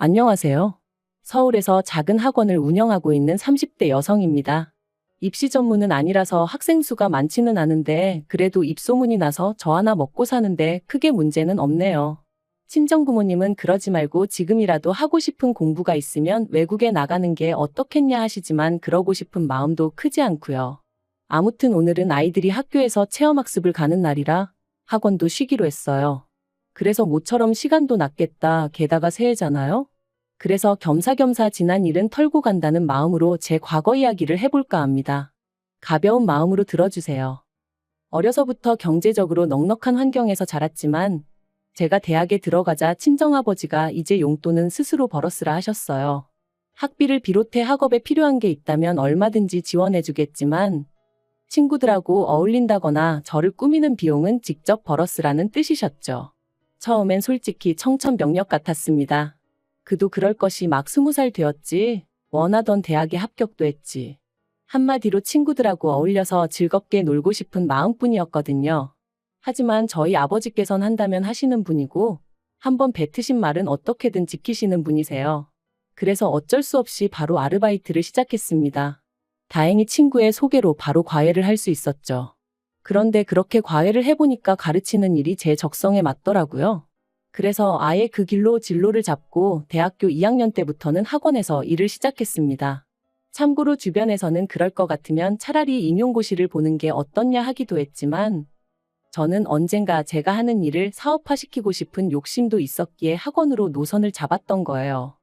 안녕하세요. 서울에서 작은 학원을 운영하고 있는 30대 여성입니다. 입시 전문은 아니라서 학생 수가 많지는 않은데 그래도 입소문이 나서 저 하나 먹고 사는데 크게 문제는 없네요. 친정부모님은 그러지 말고 지금이라도 하고 싶은 공부가 있으면 외국에 나가는 게 어떻겠냐 하시지만 그러고 싶은 마음도 크지 않고요. 아무튼 오늘은 아이들이 학교에서 체험학습을 가는 날이라 학원도 쉬기로 했어요. 그래서 모처럼 시간도 났겠다. 게다가 새해잖아요? 그래서 겸사겸사 지난 일은 털고 간다는 마음으로 제 과거 이야기를 해볼까 합니다. 가벼운 마음으로 들어주세요. 어려서부터 경제적으로 넉넉한 환경에서 자랐지만 제가 대학에 들어가자 친정아버지가 이제 용돈은 스스로 벌었으라 하셨어요. 학비를 비롯해 학업에 필요한 게 있다면 얼마든지 지원해주겠지만 친구들하고 어울린다거나 저를 꾸미는 비용은 직접 벌었으라는 뜻이셨죠. 처음엔 솔직히 청천벽력 같았습니다. 그도 그럴 것이 막 20살 되었지. 원하던 대학에 합격도 했지. 한마디로 친구들하고 어울려서 즐겁게 놀고 싶은 마음뿐이었거든요. 하지만 저희 아버지께선 한다면 하시는 분이고 한번 뱉으신 말은 어떻게든 지키시는 분이세요. 그래서 어쩔 수 없이 바로 아르바이트를 시작했습니다. 다행히 친구의 소개로 바로 과외를 할 수 있었죠. 그런데 그렇게 과외를 해보니까 가르치는 일이 제 적성에 맞더라고요. 그래서 아예 그 길로 진로를 잡고 대학교 2학년 때부터는 학원에서 일을 시작했습니다. 참고로 주변에서는 그럴 것 같으면 차라리 임용고시를 보는 게 어떻냐 하기도 했지만 저는 언젠가 제가 하는 일을 사업화시키고 싶은 욕심도 있었기에 학원으로 노선을 잡았던 거예요.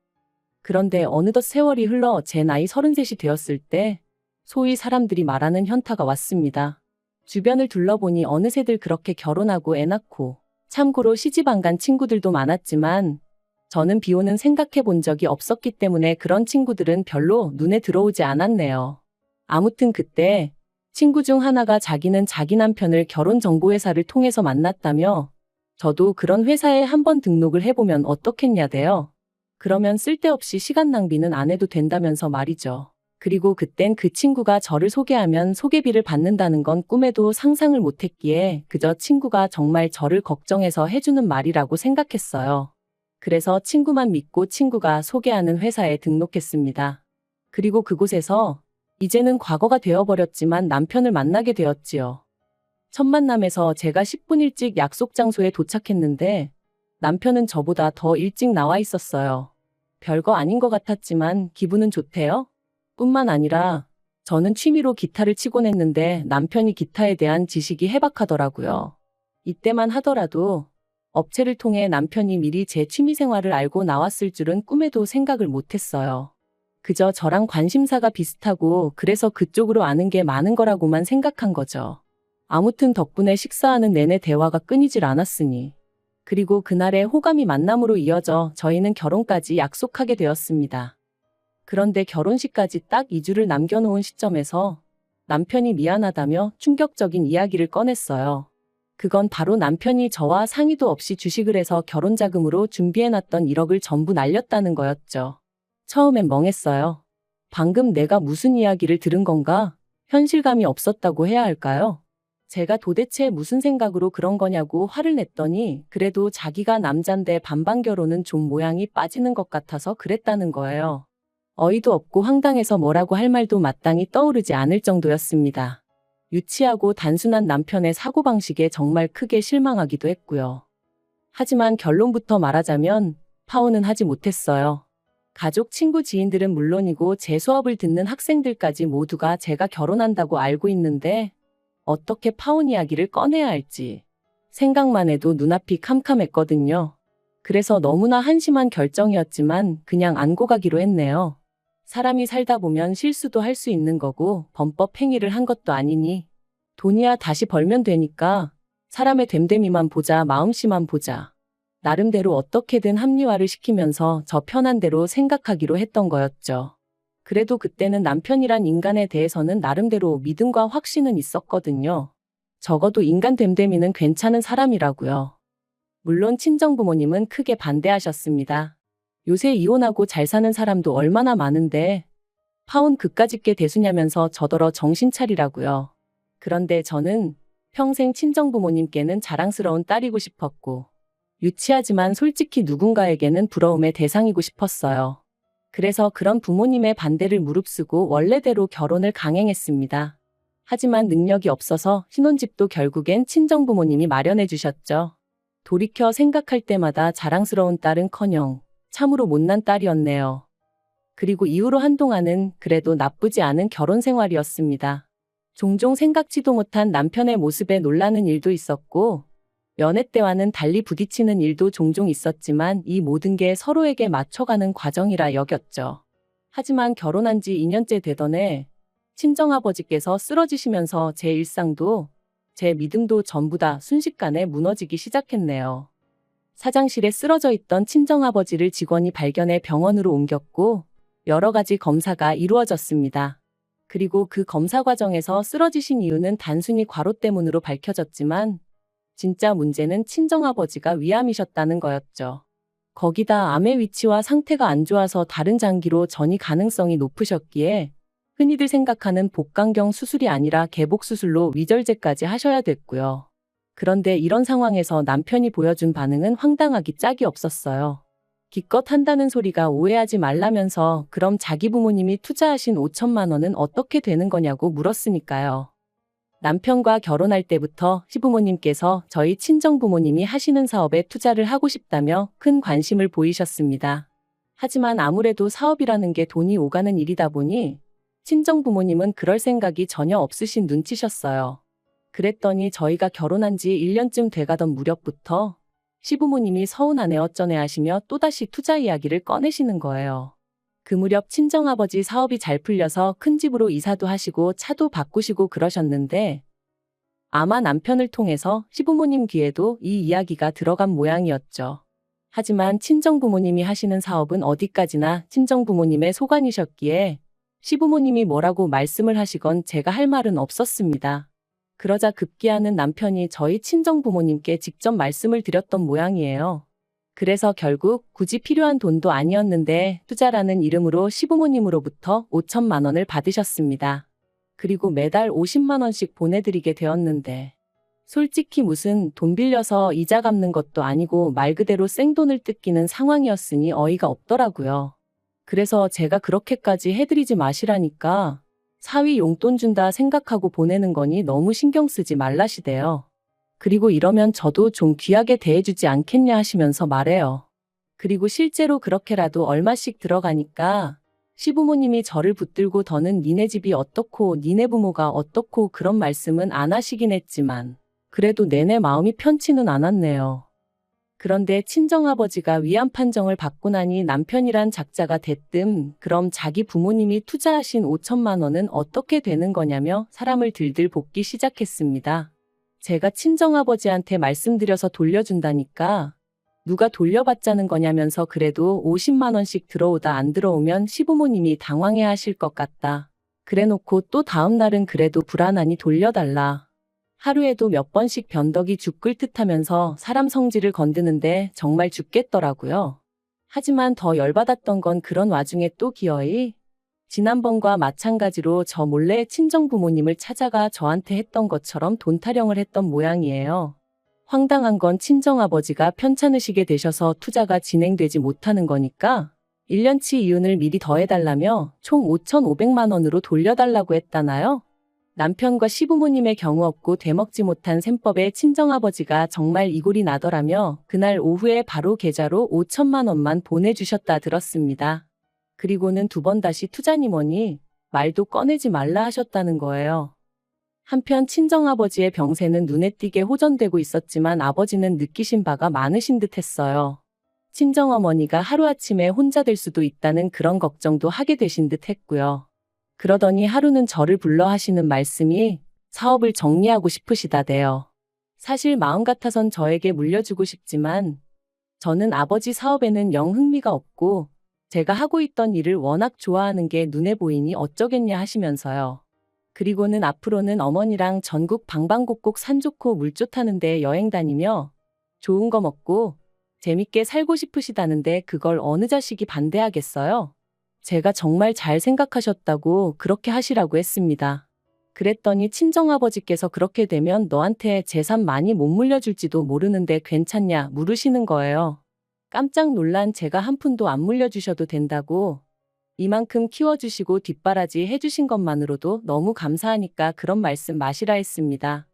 그런데 어느덧 세월이 흘러 제 나이 33이 되었을 때 소위 사람들이 말하는 현타가 왔습니다. 주변을 둘러보니 어느새들 그렇게 결혼하고 애 낳고 참고로 시집 안 간 친구들도 많았지만 저는 비혼은 생각해 본 적이 없었기 때문에 그런 친구들은 별로 눈에 들어오지 않았네요. 아무튼 그때 친구 중 하나가 자기는 자기 남편을 결혼정보회사를 통해서 만났다며 저도 그런 회사에 한번 등록을 해보면 어떻겠냐대요. 그러면 쓸데없이 시간 낭비는 안 해도 된다면서 말이죠. 그리고 그땐 그 친구가 저를 소개하면 소개비를 받는다는 건 꿈에도 상상을 못했기에 그저 친구가 정말 저를 걱정해서 해주는 말이라고 생각했어요. 그래서 친구만 믿고 친구가 소개하는 회사에 등록했습니다. 그리고 그곳에서 이제는 과거가 되어버렸지만 남편을 만나게 되었지요. 첫 만남에서 제가 10분 일찍 약속 장소에 도착했는데 남편은 저보다 더 일찍 나와 있었어요. 별거 아닌 것 같았지만 기분은 좋대요. 뿐만 아니라 저는 취미로 기타를 치곤 했는데 남편이 기타에 대한 지식이 해박하더라고요. 이때만 하더라도 업체를 통해 남편이 미리 제 취미생활을 알고 나왔을 줄은 꿈에도 생각을 못했어요. 그저 저랑 관심사가 비슷하고 그래서 그쪽으로 아는 게 많은 거라고만 생각한 거죠. 아무튼 덕분에 식사하는 내내 대화가 끊이질 않았으니. 그리고 그날의 호감이 만남으로 이어져 저희는 결혼까지 약속하게 되었습니다. 그런데 결혼식까지 딱 2주를 남겨놓은 시점에서 남편이 미안하다며 충격적인 이야기를 꺼냈어요. 그건 바로 남편이 저와 상의도 없이 주식을 해서 결혼자금으로 준비해놨던 1억을 전부 날렸다는 거였죠. 처음엔 멍했어요. 방금 내가 무슨 이야기를 들은 건가? 현실감이 없었다고 해야 할까요? 제가 도대체 무슨 생각으로 그런 거냐고 화를 냈더니 그래도 자기가 남잔데 반반 결혼은 좀 모양이 빠지는 것 같아서 그랬다는 거예요. 어이도 없고 황당해서 뭐라고 할 말도 마땅히 떠오르지 않을 정도였습니다. 유치하고 단순한 남편의 사고방식에 정말 크게 실망하기도 했고요. 하지만 결론부터 말하자면 파혼은 하지 못했어요. 가족, 친구, 지인들은 물론이고 제 수업을 듣는 학생들까지 모두가 제가 결혼한다고 알고 있는데 어떻게 파혼 이야기를 꺼내야 할지 생각만 해도 눈앞이 캄캄했거든요. 그래서 너무나 한심한 결정이었지만 그냥 안고 가기로 했네요. 사람이 살다 보면 실수도 할 수 있는 거고 범법 행위를 한 것도 아니니 돈이야 다시 벌면 되니까 사람의 됨됨이만 보자, 마음씨만 보자. 나름대로 어떻게든 합리화를 시키면서 저 편한 대로 생각하기로 했던 거였죠. 그래도 그때는 남편이란 인간에 대해서는 나름대로 믿음과 확신은 있었거든요. 적어도 인간 됨됨이는 괜찮은 사람이라고요. 물론 친정부모님은 크게 반대하셨습니다. 요새 이혼하고 잘 사는 사람도 얼마나 많은데 파혼 그까짓 게 대수냐면서 저더러 정신 차리라고요. 그런데 저는 평생 친정부모님께는 자랑스러운 딸이고 싶었고 유치하지만 솔직히 누군가에게는 부러움의 대상이고 싶었어요. 그래서 그런 부모님의 반대를 무릅쓰고 원래대로 결혼을 강행했습니다. 하지만 능력이 없어서 신혼집도 결국엔 친정부모님이 마련해 주셨죠. 돌이켜 생각할 때마다 자랑스러운 딸은커녕 참으로 못난 딸이었네요. 그리고 이후로 한동안은 그래도 나쁘지 않은 결혼 생활이었습니다. 종종 생각지도 못한 남편의 모습에 놀라는 일도 있었고, 연애 때와는 달리 부딪히는 일도 종종 있었지만 이 모든 게 서로에게 맞춰가는 과정이라 여겼죠. 하지만 결혼한 지 2년째 되던 해 친정아버지께서 쓰러지시면서 제 일상도 제 믿음도 전부 다 순식간에 무너지기 시작했네요. 사장실에 쓰러져 있던 친정아버지를 직원이 발견해 병원으로 옮겼고 여러 가지 검사가 이루어졌습니다. 그리고 그 검사 과정에서 쓰러지신 이유는 단순히 과로 때문으로 밝혀졌지만 진짜 문제는 친정아버지가 위암이셨다는 거였죠. 거기다 암의 위치와 상태가 안 좋아서 다른 장기로 전이 가능성이 높으셨기에 흔히들 생각하는 복강경 수술이 아니라 개복 수술로 위절제까지 하셔야 됐고요. 그런데 이런 상황에서 남편이 보여준 반응은 황당하기 짝이 없었어요. 기껏 한다는 소리가 오해하지 말라면서 그럼 자기 부모님이 투자하신 5천만 원은 어떻게 되는 거냐고 물었으니까요. 남편과 결혼할 때부터 시부모님께서 저희 친정부모님이 하시는 사업에 투자를 하고 싶다며 큰 관심을 보이셨습니다. 하지만 아무래도 사업이라는 게 돈이 오가는 일이다 보니 친정부모님은 그럴 생각이 전혀 없으신 눈치셨어요. 그랬더니 저희가 결혼한 지 1년쯤 돼가던 무렵부터 시부모님이 서운하네 어쩌네 하시며 또다시 투자 이야기를 꺼내시는 거예요. 그 무렵 친정아버지 사업이 잘 풀려서 큰 집으로 이사도 하시고 차도 바꾸시고 그러셨는데 아마 남편을 통해서 시부모님 귀에도 이 이야기가 들어간 모양이었죠. 하지만 친정부모님이 하시는 사업은 어디까지나 친정부모님의 소관이셨기에 시부모님이 뭐라고 말씀을 하시건 제가 할 말은 없었습니다. 그러자 급기야는 남편이 저희 친정부모님께 직접 말씀을 드렸던 모양이에요. 그래서 결국 굳이 필요한 돈도 아니었는데 투자라는 이름으로 시부모님으로부터 5천만 원을 받으셨습니다. 그리고 매달 50만 원씩 보내드리게 되었는데 솔직히 무슨 돈 빌려서 이자 갚는 것도 아니고 말 그대로 생돈을 뜯기는 상황이었으니 어이가 없더라고요. 그래서 제가 그렇게까지 해드리지 마시라니까 사위 용돈 준다 생각하고 보내는 거니 너무 신경 쓰지 말라시대요. 그리고 이러면 저도 좀 귀하게 대해주지 않겠냐 하시면서 말해요. 그리고 실제로 그렇게라도 얼마씩 들어가니까 시부모님이 저를 붙들고 더는 니네 집이 어떻고 니네 부모가 어떻고 그런 말씀은 안 하시긴 했지만 그래도 내내 마음이 편치는 않았네요. 그런데 친정아버지가 위암 판정을 받고 나니 남편이란 작자가 대뜸 그럼 자기 부모님이 투자하신 5천만 원은 어떻게 되는 거냐며 사람을 들들 볶기 시작했습니다. 제가 친정아버지한테 말씀드려서 돌려준다니까 누가 돌려받자는 거냐면서 그래도 50만 원씩 들어오다 안 들어오면 시부모님이 당황해 하실 것 같다. 그래놓고 또 다음 날은 그래도 불안하니 돌려달라. 하루에도 몇 번씩 변덕이 죽을 듯하면서 사람 성질을 건드는데 정말 죽겠더라고요. 하지만 더 열받았던 건 그런 와중에 또 기어이 지난번과 마찬가지로 저 몰래 친정부모님을 찾아가 저한테 했던 것처럼 돈 타령을 했던 모양이에요. 황당한 건 친정아버지가 편찮으시게 되셔서 투자가 진행되지 못하는 거니까 1년치 이윤을 미리 더해달라며 총 5,500만 원으로 돌려달라고 했다나요? 남편과 시부모님의 경우 없고 되먹지 못한 셈법에 친정아버지가 정말 이골이 나더라며 그날 오후에 바로 계좌로 5천만 원만 보내주셨다 들었습니다. 그리고는 두 번 다시 투자니 뭐니 말도 꺼내지 말라 하셨다는 거예요. 한편 친정아버지의 병세는 눈에 띄게 호전되고 있었지만 아버지는 느끼신 바가 많으신 듯 했어요. 친정어머니가 하루아침에 혼자 될 수도 있다는 그런 걱정도 하게 되신 듯 했고요. 그러더니 하루는 저를 불러 하시는 말씀이 사업을 정리하고 싶으시다대요. 사실 마음 같아선 저에게 물려주고 싶지만 저는 아버지 사업에는 영 흥미가 없고 제가 하고 있던 일을 워낙 좋아하는 게 눈에 보이니 어쩌겠냐 하시면서요. 그리고는 앞으로는 어머니랑 전국 방방곡곡 산 좋고 물 좋다는데 여행 다니며 좋은 거 먹고 재밌게 살고 싶으시다는데 그걸 어느 자식이 반대하겠어요? 제가 정말 잘 생각하셨다고 그렇게 하시라고 했습니다. 그랬더니 친정아버지께서 그렇게 되면 너한테 재산 많이 못 물려줄지도 모르는데 괜찮냐 물으시는 거예요. 깜짝 놀란 제가 한 푼도 안 물려주셔도 된다고. 이만큼 키워주시고 뒷바라지 해주신 것만으로도 너무 감사하니까 그런 말씀 마시라 했습니다.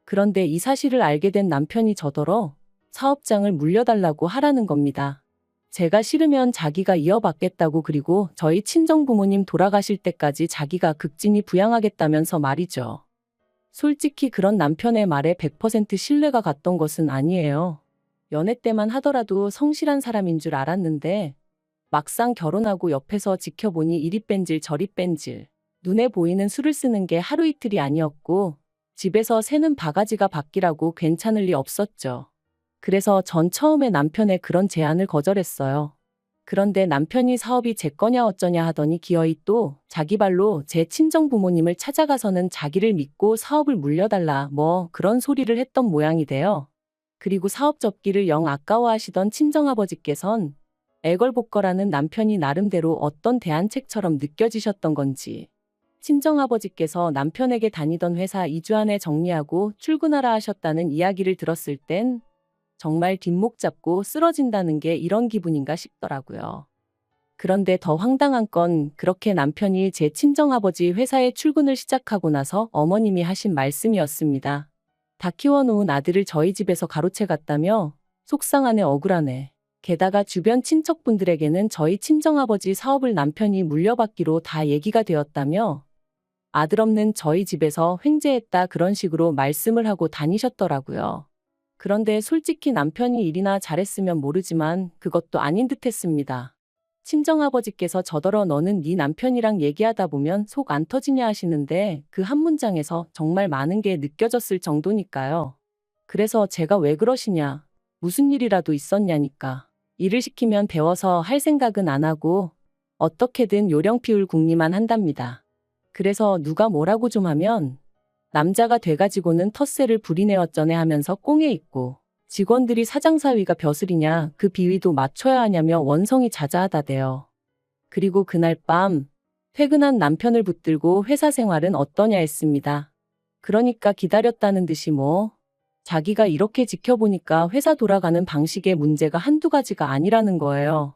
그런데 이 사실을 알게 된 남편이 저더러 사업장을 물려달라고 하라는 겁니다. 제가 싫으면 자기가 이어받겠다고, 그리고 저희 친정부모님 돌아가실 때까지 자기가 극진히 부양하겠다면서 말이죠. 솔직히 그런 남편의 말에 100% 신뢰가 갔던 것은 아니에요. 연애 때만 하더라도 성실한 사람인 줄 알았는데 막상 결혼하고 옆에서 지켜보니 이리 뺀질 저리 뺀질, 눈에 보이는 수를 쓰는 게 하루 이틀이 아니었고 집에서 새는 바가지가 바뀌라고 괜찮을 리 없었죠. 그래서 전 처음에 남편의 그런 제안을 거절했어요. 그런데 남편이 사업이 제 거냐 어쩌냐 하더니 기어이 또 자기 발로 제 친정부모님을 찾아가서는 자기를 믿고 사업을 물려달라 뭐 그런 소리를 했던 모양이 돼요. 그리고 사업 접기를 영 아까워하시던 친정아버지께선 애걸복걸하는 남편이 나름대로 어떤 대안책처럼 느껴지셨던 건지 친정아버지께서 남편에게 다니던 회사 2주 안에 정리하고 출근하라 하셨다는 이야기를 들었을 땐 정말 뒷목 잡고 쓰러진다는 게 이런 기분인가 싶더라고요. 그런데 더 황당한 건 그렇게 남편이 제 친정아버지 회사에 출근을 시작하고 나서 어머님이 하신 말씀이었습니다. 다 키워놓은 아들을 저희 집에서 가로채 갔다며 속상하네 억울하네. 게다가 주변 친척분들에게는 저희 친정아버지 사업을 남편이 물려받기로 다 얘기가 되었다며 아들 없는 저희 집에서 횡재했다 그런 식으로 말씀을 하고 다니셨더라고요. 그런데 솔직히 남편이 일이나 잘했으면 모르지만 그것도 아닌 듯 했습니다. 친정아버지께서 저더러 너는 네 남편이랑 얘기하다 보면 속 안 터지냐 하시는데 그 한 문장에서 정말 많은 게 느껴졌을 정도니까요. 그래서 제가 왜 그러시냐, 무슨 일이라도 있었냐니까. 일을 시키면 배워서 할 생각은 안 하고 어떻게든 요령 피울 궁리만 한답니다. 그래서 누가 뭐라고 좀 하면 남자가 돼가지고는 텃세를 부리네 어쩌네 하면서 꽁에 있고 직원들이 사장사위가 벼슬이냐 그 비위도 맞춰야 하냐며 원성이 자자하다대요. 그리고 그날 밤 퇴근한 남편을 붙들고 회사 생활은 어떠냐 했습니다. 그러니까 기다렸다는 듯이 뭐 자기가 이렇게 지켜보니까 회사 돌아가는 방식의 문제가 한두 가지가 아니라는 거예요.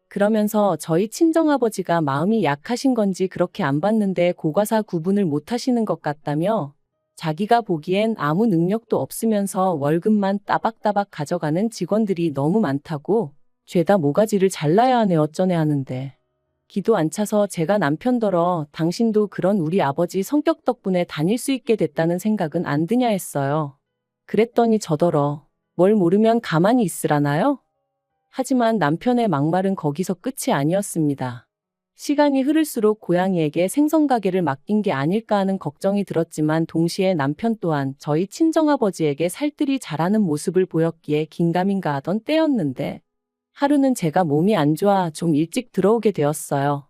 그러면서 저희 친정아버지가 마음이 약하신 건지 그렇게 안 봤는데 고과사 구분을 못 하시는 것 같다며 자기가 보기엔 아무 능력도 없으면서 월급만 따박따박 가져가는 직원들이 너무 많다고 죄다 모가지를 잘라야 하네 어쩌네 하는데 기도 안 차서 제가 남편더러 당신도 그런 우리 아버지 성격 덕분에 다닐 수 있게 됐다는 생각은 안 드냐 했어요. 그랬더니 저더러 뭘 모르면 가만히 있으라나요? 하지만 남편의 막말은 거기서 끝이 아니었습니다. 시간이 흐를수록 고양이에게 생선가게를 맡긴 게 아닐까 하는 걱정이 들었지만 동시에 남편 또한 저희 친정아버지에게 살뜰히 잘하는 모습을 보였기에 긴가민가 하던 때였는데 하루는 제가 몸이 안 좋아 좀 일찍 들어오게 되었어요.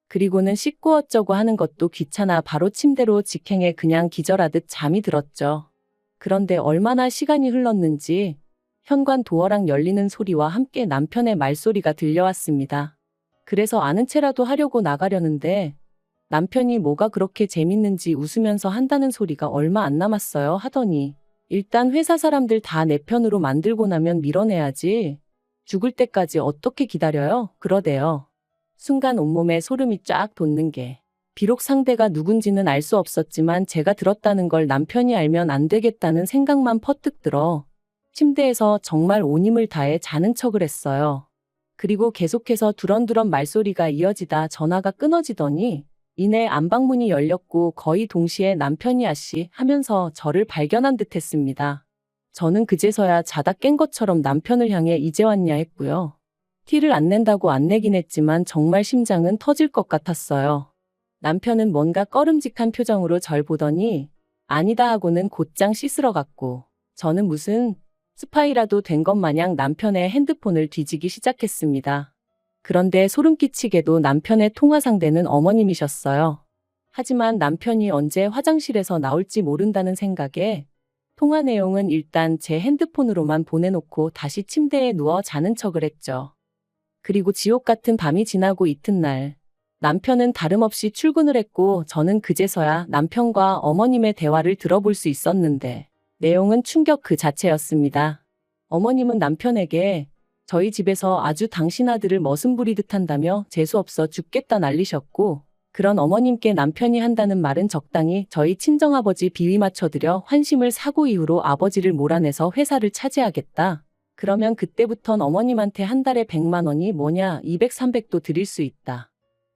그리고는 씻고 어쩌고 하는 것도 귀찮아 바로 침대로 직행해 그냥 기절하듯 잠이 들었죠. 그런데 얼마나 시간이 흘렀는지 현관 도어락 열리는 소리와 함께 남편의 말소리가 들려왔습니다. 그래서 아는 체라도 하려고 나가려는데 남편이 뭐가 그렇게 재밌는지 웃으면서 한다는 소리가 얼마 안 남았어요 하더니 일단 회사 사람들 다 내 편으로 만들고 나면 밀어내야지. 죽을 때까지 어떻게 기다려요? 그러대요. 순간 온몸에 소름이 쫙 돋는 게 비록 상대가 누군지는 알 수 없었지만 제가 들었다는 걸 남편이 알면 안 되겠다는 생각만 퍼뜩 들어 침대에서 정말 온 힘을 다해 자는 척을 했어요. 그리고 계속해서 두런두런 말소리가 이어지다 전화가 끊어지더니 이내 안방문이 열렸고 거의 동시에 남편이 아씨 하면서 저를 발견한 듯 했습니다. 저는 그제서야 자다 깬 것처럼 남편을 향해 이제 왔냐 했고요. 티를 안 낸다고 안 내긴 했지만 정말 심장은 터질 것 같았어요. 남편은 뭔가 꺼름직한 표정으로 절 보더니 아니다 하고는 곧장 씻으러 갔고 저는 무슨 스파이라도 된 것 마냥 남편의 핸드폰을 뒤지기 시작했습니다. 그런데 소름 끼치게도 남편의 통화 상대는 어머님이셨어요. 하지만 남편이 언제 화장실에서 나올지 모른다는 생각에 통화 내용은 일단 제 핸드폰으로만 보내놓고 다시 침대에 누워 자는 척을 했죠. 그리고 지옥 같은 밤이 지나고 이튿날 남편은 다름없이 출근을 했고 저는 그제서야 남편과 어머님의 대화를 들어볼 수 있었는데 내용은 충격 그 자체였습니다. 어머님은 남편에게 저희 집에서 아주 당신 아들을 머슴 부리듯 한다며 재수없어 죽겠다 난리셨고 그런 어머님께 남편이 한다는 말은 적당히 저희 친정아버지 비위 맞춰드려 환심을 사고 이후로 아버지를 몰아내서 회사를 차지하겠다. 그러면 그때부턴 어머님한테 한 달에 100만 원이 뭐냐 200, 300도 드릴 수 있다.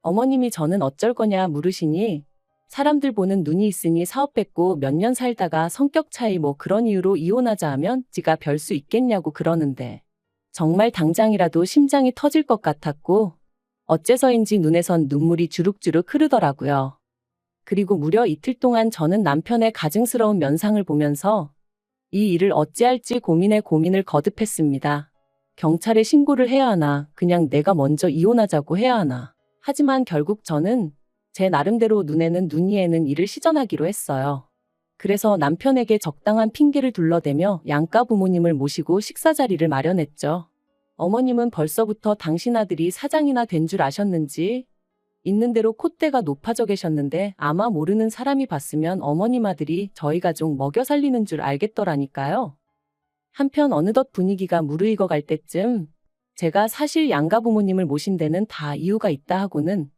어머님이 저는 어쩔 거냐 물으시니 사람들 보는 눈이 있으니 사업 뺏고 몇 년 살다가 성격 차이 뭐 그런 이유로 이혼하자 하면 지가 별 수 있겠냐고 그러는데 정말 당장이라도 심장이 터질 것 같았고 어째서인지 눈에선 눈물이 주룩주룩 흐르더라고요. 그리고 무려 이틀 동안 저는 남편의 가증스러운 면상을 보면서 이 일을 어찌할지 고민에 고민을 거듭했습니다. 경찰에 신고를 해야 하나 그냥 내가 먼저 이혼하자고 해야 하나. 하지만 결국 저는 제 나름대로 눈에는 눈 이에는 일을 시전하기로 했어요. 그래서 남편에게 적당한 핑계를 둘러대며 양가 부모님을 모시고 식사 자리를 마련했죠. 어머님은 벌써부터 당신 아들이 사장이나 된 줄 아셨는지 있는 대로 콧대가 높아져 계셨는데 아마 모르는 사람이 봤으면 어머님 아들이 저희 가족 먹여 살리는 줄 알겠더라니까요. 한편 어느덧 분위기가 무르익어 갈 때쯤 제가 사실 양가 부모님을 모신 데는 다 이유가 있다 하고는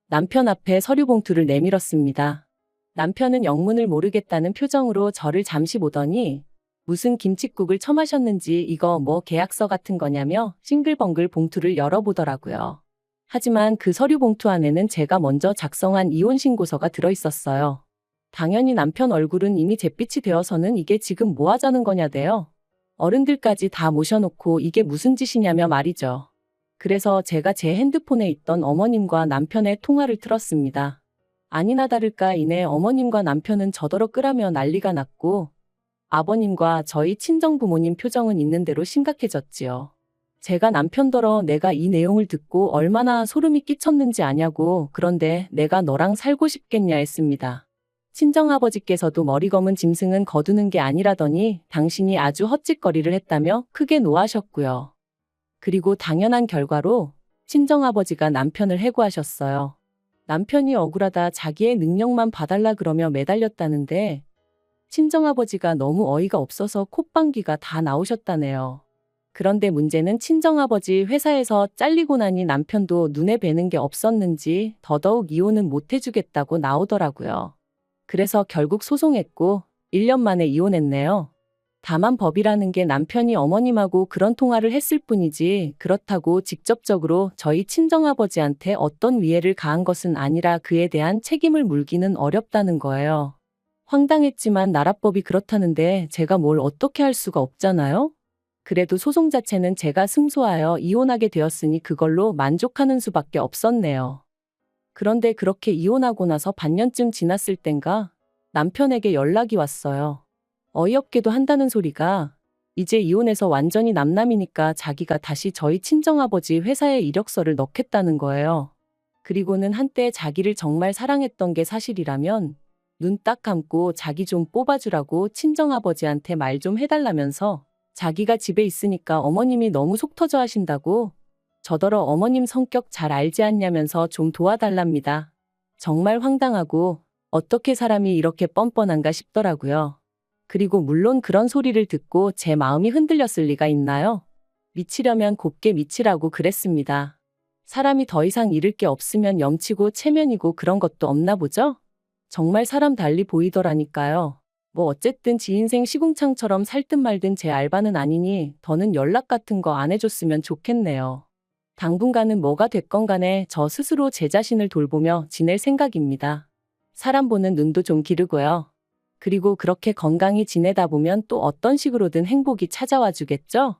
남편 앞에 서류 봉투를 내밀었습니다. 남편은 영문을 모르겠다는 표정으로 저를 잠시 보더니 무슨 김칫국을 처마셨는지 이거 뭐 계약서 같은 거냐며 싱글벙글 봉투를 열어보더라고요. 하지만 그 서류 봉투 안에는 제가 먼저 작성한 이혼신고서가 들어있었어요. 당연히 남편 얼굴은 이미 잿빛이 되어서는 이게 지금 뭐 하자는 거냐대요. 어른들까지 다 모셔놓고 이게 무슨 짓이냐며 말이죠. 그래서 제가 제 핸드폰에 있던 어머님과 남편의 통화를 틀었습니다. 아니나 다를까 이내 어머님과 남편은 저더러 끄라며 난리가 났고 아버님과 저희 친정부모님 표정은 있는 대로 심각해졌지요. 제가 남편더러 내가 이 내용을 듣고 얼마나 소름이 끼쳤는지 아냐고 그런데 내가 너랑 살고 싶겠냐 했습니다. 친정아버지께서도 머리 검은 짐승은 거두는 게 아니라더니 당신이 아주 헛짓거리를 했다며 크게 노하셨고요. 그리고 당연한 결과로 친정아버지가 남편을 해고하셨어요. 남편이 억울하다 자기의 능력만 봐달라 그러며 매달렸다는데 친정아버지가 너무 어이가 없어서 콧방귀가 다 나오셨다네요. 그런데 문제는 친정아버지 회사에서 잘리고 나니 남편도 눈에 뵈는 게 없었는지 더더욱 이혼은 못 해주겠다고 나오더라고요. 그래서 결국 소송했고 1년 만에 이혼했네요. 다만 법이라는 게 남편이 어머님하고 그런 통화를 했을 뿐이지 그렇다고 직접적으로 저희 친정아버지한테 어떤 위해를 가한 것은 아니라 그에 대한 책임을 물기는 어렵다는 거예요. 황당했지만 나라법이 그렇다는데 제가 뭘 어떻게 할 수가 없잖아요? 그래도 소송 자체는 제가 승소하여 이혼하게 되었으니 그걸로 만족하는 수밖에 없었네요. 그런데 그렇게 이혼하고 나서 반년쯤 지났을 땐가 남편에게 연락이 왔어요. 어이없게도 한다는 소리가 이제 이혼해서 완전히 남남이니까 자기가 다시 저희 친정아버지 회사에 이력서를 넣겠다는 거예요. 그리고는 한때 자기를 정말 사랑했던 게 사실이라면 눈 딱 감고 자기 좀 뽑아주라고 친정아버지한테 말 좀 해달라면서 자기가 집에 있으니까 어머님이 너무 속 터져 하신다고 저더러 어머님 성격 잘 알지 않냐면서 좀 도와달랍니다. 정말 황당하고 어떻게 사람이 이렇게 뻔뻔한가 싶더라고요. 그리고 물론 그런 소리를 듣고 제 마음이 흔들렸을 리가 있나요? 미치려면 곱게 미치라고 그랬습니다. 사람이 더 이상 잃을 게 없으면 염치고 체면이고 그런 것도 없나 보죠? 정말 사람 달리 보이더라니까요. 뭐 어쨌든 지 인생 시궁창처럼 살든 말든 제 알바는 아니니 더는 연락 같은 거 안 해줬으면 좋겠네요. 당분간은 뭐가 됐건 간에 저 스스로 제 자신을 돌보며 지낼 생각입니다. 사람 보는 눈도 좀 기르고요. 그리고 그렇게 건강히 지내다 보면 또 어떤 식으로든 행복이 찾아와 주겠죠?